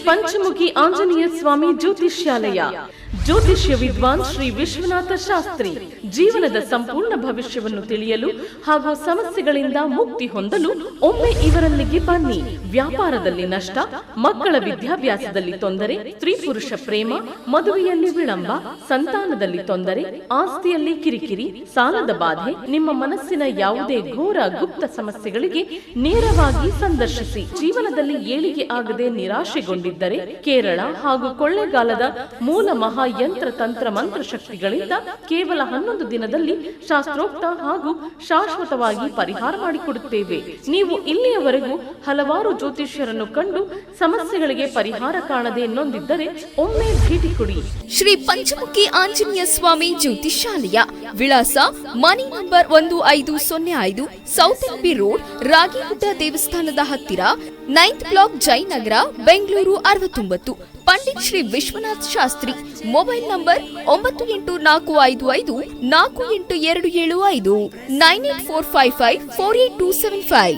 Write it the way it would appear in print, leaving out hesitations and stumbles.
ಪಂಚಮುಖಿ ಆಂಜನೇಯ ಸ್ವಾಮಿ ಜ್ಯೋತಿಷ್ಯಾಲಯ. ಜ್ಯೋತಿಷ್ಯ ವಿದ್ವಾನ್ ಶ್ರೀ ವಿಶ್ವನಾಥ ಶಾಸ್ತ್ರಿ ಜೀವನದ ಸಂಪೂರ್ಣ ಭವಿಷ್ಯವನ್ನು ತಿಳಿಯಲು ಹಾಗೂ ಸಮಸ್ಯೆಗಳಿಂದ ಮುಕ್ತಿ ಹೊಂದಲು ಒಮ್ಮೆ ಇವರಲ್ಲಿಗೆ ಬನ್ನಿ. ವ್ಯಾಪಾರದಲ್ಲಿ ನಷ್ಟ, ಮಕ್ಕಳ ವಿದ್ಯಾಭ್ಯಾಸದಲ್ಲಿ ತೊಂದರೆ, ಸ್ತ್ರೀ ಪುರುಷ ಪ್ರೇಮ, ಮದುವೆಯಲ್ಲಿ ವಿಳಂಬ, ಸಂತಾನದಲ್ಲಿ ತೊಂದರೆ, ಆಸ್ತಿಯಲ್ಲಿ ಕಿರಿಕಿರಿ, ಸಾಲದ ಬಾಧೆ, ನಿಮ್ಮ ಮನಸ್ಸಿನ ಯಾವುದೇ ಘೋರ ಗುಪ್ತ ಸಮಸ್ಯೆಗಳಿಗೆ ನೇರವಾಗಿ ಸಂದರ್ಶಿಸಿ. ಜೀವನದಲ್ಲಿ ಏಳಿಗೆ ಆಗದೆ ನಿರಾಶೆಗೊಂಡಿದ್ದರೆ ಕೇರಳ ಹಾಗೂ ಕೊಳ್ಳೆಗಾಲದ ಮೂಲ ಮಹಾಯಂತ್ರ ತಂತ್ರ ಮಂತ್ರ ಶಕ್ತಿಗಳಿಂದ ಕೇವಲ 11 ದಿನದಲ್ಲಿ ಶಾಸ್ತ್ರೋಕ್ತ ಹಾಗೂ ಶಾಶ್ವತವಾಗಿ ಪರಿಹಾರ ಮಾಡಿಕೊಡುತ್ತೇವೆ. ನೀವು ಇಲ್ಲಿಯವರೆಗೂ ಹಲವಾರು ಜ್ಯೋತಿಷ್ಯರನ್ನು ಕಂಡು ಸಮಸ್ಯೆಗಳಿಗೆ ಪರಿಹಾರ ಕಾಣದೆ ನೊಂದಿದ್ದರೆ ಒಮ್ಮೆ ಭೇಟಿ ಕೊಡಿ. ಶ್ರೀ ಪಂಚಮುಖಿ ಆಂಜನೇಯ ಸ್ವಾಮಿ ಜ್ಯೋತಿಷ್ಯಾಲಯ. ವಿಳಾಸ ಮನಿ number 1505 south LB road, Ragigudda ದೇವಸ್ಥಾನದ ಹತ್ತಿರ, 9th block, Jayanagar, Bengaluru 69. Pandit Shri Vishwanath Shastri. Mobile number 9845548275 984554875.